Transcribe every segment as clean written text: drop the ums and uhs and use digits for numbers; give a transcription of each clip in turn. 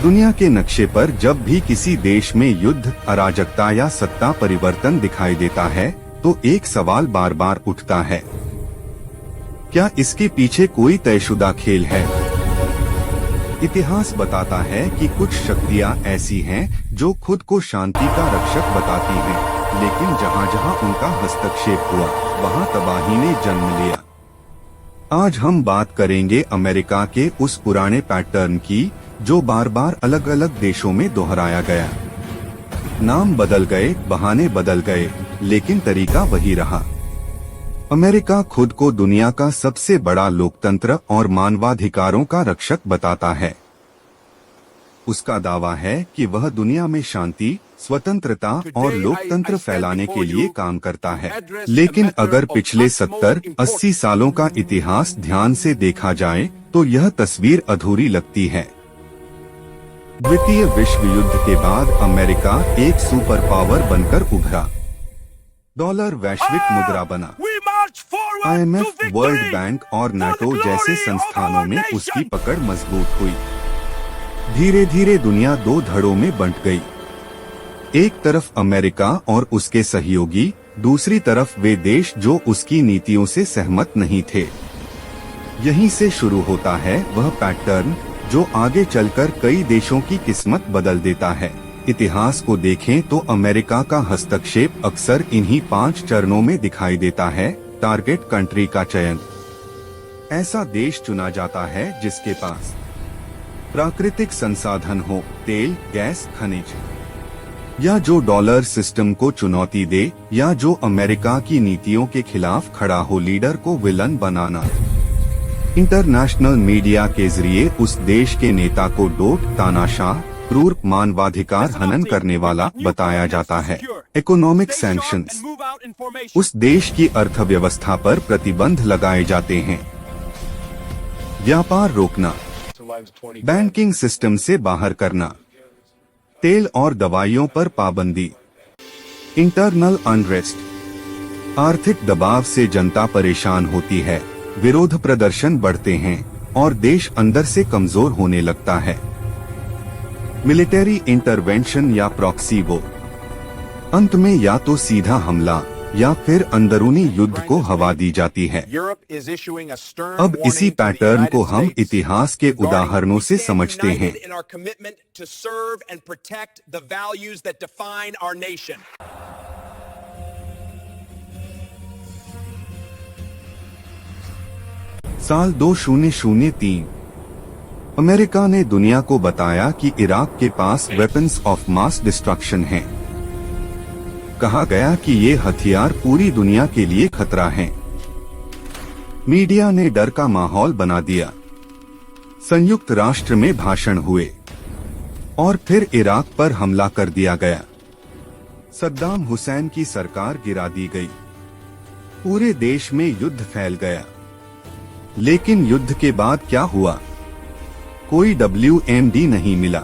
दुनिया के नक्शे पर जब भी किसी देश में युद्ध, अराजकता या सत्ता परिवर्तन दिखाई देता है तो एक सवाल बार बार उठता है, क्या इसके पीछे कोई तयशुदा खेल है? इतिहास बताता है कि कुछ शक्तियां ऐसी हैं जो खुद को शांति का रक्षक बताती हैं, लेकिन जहां जहां उनका हस्तक्षेप हुआ वहां तबाही ने जन्म लिया। आज हम बात करेंगे अमेरिका के उस पुराने पैटर्न की जो बार बार अलग अलग देशों में दोहराया गया। नाम बदल गए, बहाने बदल गए, लेकिन तरीका वही रहा। अमेरिका खुद को दुनिया का सबसे बड़ा लोकतंत्र और मानवाधिकारों का रक्षक बताता है। उसका दावा है कि वह दुनिया में शांति, स्वतंत्रता और लोकतंत्र फैलाने के लिए काम करता है। लेकिन अगर पिछले 70-80 सालों का इतिहास ध्यान से देखा जाए तो यह तस्वीर अधूरी लगती है। द्वितीय विश्व युद्ध के बाद अमेरिका एक सुपर पावर बनकर उभरा। डॉलर वैश्विक मुद्रा बना। IMF, वर्ल्ड बैंक और नाटो जैसे संस्थानों में उसकी पकड़ मजबूत हुई। धीरे धीरे दुनिया दो धड़ों में बंट गई। एक तरफ अमेरिका और उसके सहयोगी, दूसरी तरफ वे देश जो उसकी नीतियों से सहमत नहीं थे। यहीं से शुरू होता है वह पैटर्न जो आगे चलकर कई देशों की किस्मत बदल देता है। इतिहास को देखें तो अमेरिका का हस्तक्षेप अक्सर इन्हीं 5 चरणों में दिखाई देता है। टारगेट कंट्री का चयन। ऐसा देश चुना जाता है जिसके पास प्राकृतिक संसाधन हो, तेल, गैस, खनिज, या जो डॉलर सिस्टम को चुनौती दे, या जो अमेरिका की नीतियों के खिलाफ खड़ा हो। लीडर को विलन बनाना। इंटरनेशनल मीडिया के जरिए उस देश के नेता को डोट, तानाशाह, क्रूर, मानवाधिकार हनन करने वाला बताया जाता है। Economic sanctions. उस देश की अर्थव्यवस्था पर प्रतिबंध लगाए जाते हैं। व्यापार रोकना, बैंकिंग सिस्टम से बाहर करना, तेल और दवाइयों पर पाबंदी। इंटरनल अनरेस्ट, आर्थिक दबाव से जनता परेशान होती है, विरोध प्रदर्शन बढ़ते हैं और देश अंदर से कमजोर होने लगता है। मिलिट्री इंटरवेंशन या प्रॉक्सी वॉर, अंत में या तो सीधा हमला या फिर अंदरूनी युद्ध को हवा दी जाती है। अब इसी पैटर्न को हम इतिहास के उदाहरणों से समझते हैं। साल 2003 अमेरिका ने दुनिया को बताया कि इराक के पास वेपन्स ऑफ मास डिस्ट्रक्शन हैं। कहा गया कि ये हथियार पूरी दुनिया के लिए खतरा हैं। मीडिया ने डर का माहौल बना दिया। संयुक्त राष्ट्र में भाषण हुए और फिर इराक पर हमला कर दिया गया। सद्दाम हुसैन की सरकार गिरा दी गई। पूरे देश में युद्ध फैल गया। लेकिन युद्ध के बाद क्या हुआ? कोई WMD नहीं मिला।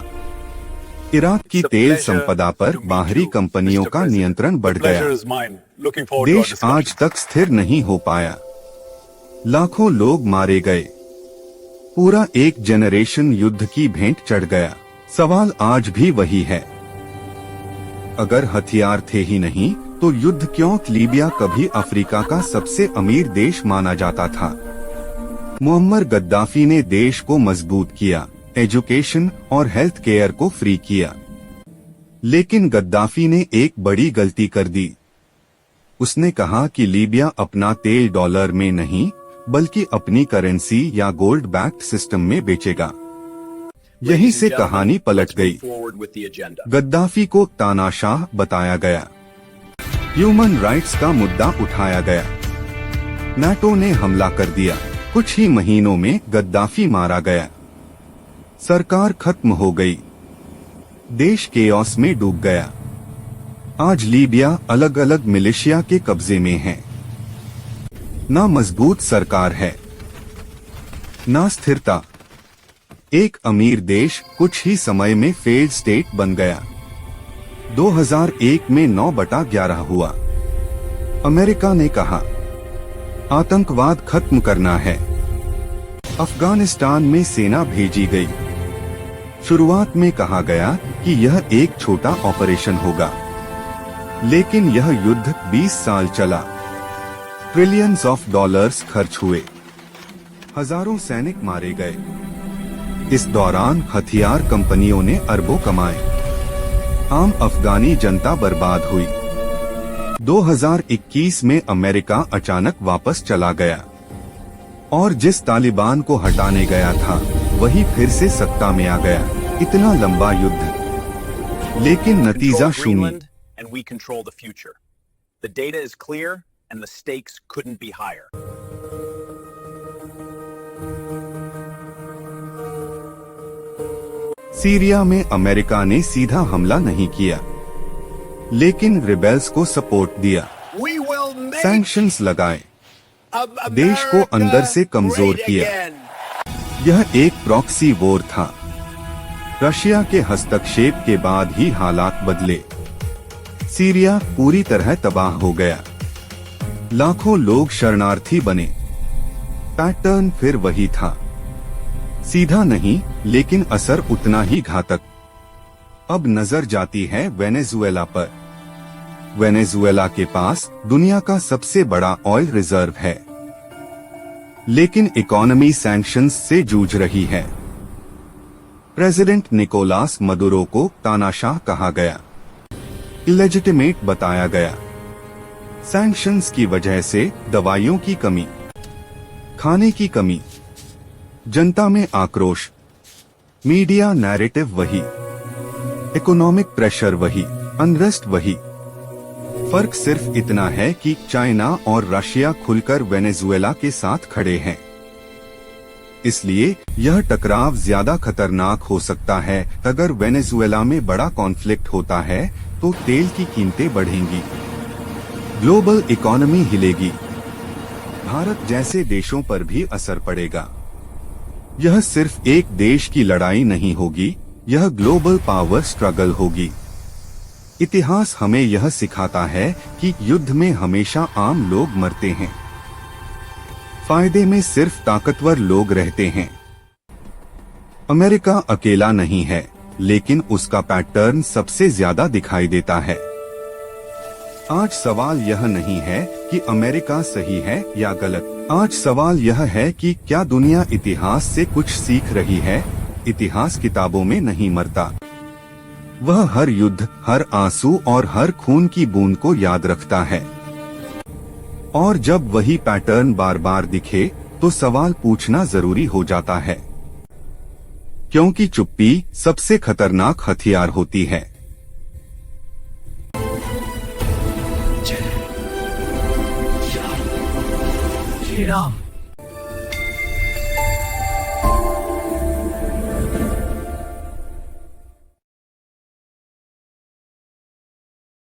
इराक की तेल संपदा पर बाहरी कंपनियों का नियंत्रण बढ़ गया। देश आज तक स्थिर नहीं हो पाया। लाखों लोग मारे गए। पूरा एक जनरेशन युद्ध की भेंट चढ़ गया। सवाल आज भी वही है, अगर हथियार थे ही नहीं तो युद्ध क्यों? लीबिया कभी अफ्रीका का सबसे अमीर देश माना जाता था। मुअम्मर गद्दाफी ने देश को मजबूत किया, एजुकेशन और हेल्थ केयर को फ्री किया। लेकिन गद्दाफी ने एक बड़ी गलती कर दी। उसने कहा कि लीबिया अपना तेल डॉलर में नहीं बल्कि अपनी करेंसी या गोल्ड बैक्ड सिस्टम में बेचेगा। यहीं से कहानी पलट गई। गद्दाफी को तानाशाह बताया गया। ह्यूमन राइट्स का मुद्दा उठाया गया। नाटो ने हमला कर दिया। कुछ ही महीनों में गद्दाफी मारा गया। सरकार खत्म हो गई। देश केओस में डूब गया। आज लीबिया अलग अलग मिलिशिया के कब्जे में है। ना मजबूत सरकार है, ना स्थिरता। एक अमीर देश कुछ ही समय में फेल्ड स्टेट बन गया। 2001 में 9/11 हुआ। अमेरिका ने कहा आतंकवाद खत्म करना है। अफगानिस्तान में सेना भेजी गई। शुरुआत में कहा गया कि यह एक छोटा ऑपरेशन होगा, लेकिन यह युद्ध 20 साल चला। ट्रिलियंस ऑफ डॉलर्स खर्च हुए, हजारों सैनिक मारे गए। इस दौरान हथियार कंपनियों ने अरबों कमाए, आम अफगानी जनता बर्बाद हुई। 2021 में अमेरिका अचानक वापस चला गया और जिस तालिबान को हटाने गया था वही फिर से सत्ता में आ गया। इतना लंबा युद्ध, लेकिन नतीजा शून्य। And we control the future. The data is clear and the stakes couldn't be higher. Syria में अमेरिका ने सीधा हमला नहीं किया, लेकिन रिबेल्स को सपोर्ट दिया, सैंक्शंस लगाए, देश को अंदर से कमजोर किया। यह एक प्रॉक्सी वॉर था। रशिया के हस्तक्षेप के बाद ही हालात बदले। सीरिया पूरी तरह तबाह हो गया, लाखों लोग शरणार्थी बने। पैटर्न फिर वही था, सीधा नहीं लेकिन असर उतना ही घातक। अब नजर जाती है वेनेजुएला पर। वेनेजुएला के पास दुनिया का सबसे बड़ा ऑयल रिजर्व है, लेकिन इकोनॉमी सैंक्शंस से जूझ रही है। प्रेसिडेंट निकोलास मदुरो को तानाशाह कहा गया, इलेजिटिमेट बताया गया। सैंक्शंस की वजह से दवाइयों की कमी, खाने की कमी, जनता में आक्रोश, मीडिया नैरेटिव वही, इकोनॉमिक प्रेशर वही, अनरेस्ट वही। फर्क सिर्फ इतना है कि चाइना और रशिया खुलकर वेनेजुएला के साथ खड़े हैं। इसलिए यह टकराव ज्यादा खतरनाक हो सकता है। अगर वेनेजुएला में बड़ा कॉन्फ्लिक्ट होता है तो तेल की कीमतें बढ़ेंगी, ग्लोबल इकोनॉमी हिलेगी, भारत जैसे देशों पर भी असर पड़ेगा। यह सिर्फ एक देश की लड़ाई नहीं होगी, यह ग्लोबल पावर स्ट्रगल होगी। इतिहास हमें यह सिखाता है कि युद्ध में हमेशा आम लोग मरते हैं, फायदे में सिर्फ ताकतवर लोग रहते हैं। अमेरिका अकेला नहीं है, लेकिन उसका पैटर्न सबसे ज्यादा दिखाई देता है। आज सवाल यह नहीं है कि अमेरिका सही है या गलत। आज सवाल यह है कि क्या दुनिया इतिहास से कुछ सीख रही है। इतिहास किताबों में नहीं मरता, वह हर युद्ध, हर आंसू और हर खून की बूंद को याद रखता है। और जब वही पैटर्न बार बार दिखे तो सवाल पूछना जरूरी हो जाता है, क्योंकि चुप्पी सबसे खतरनाक हथियार होती है। श्री राम।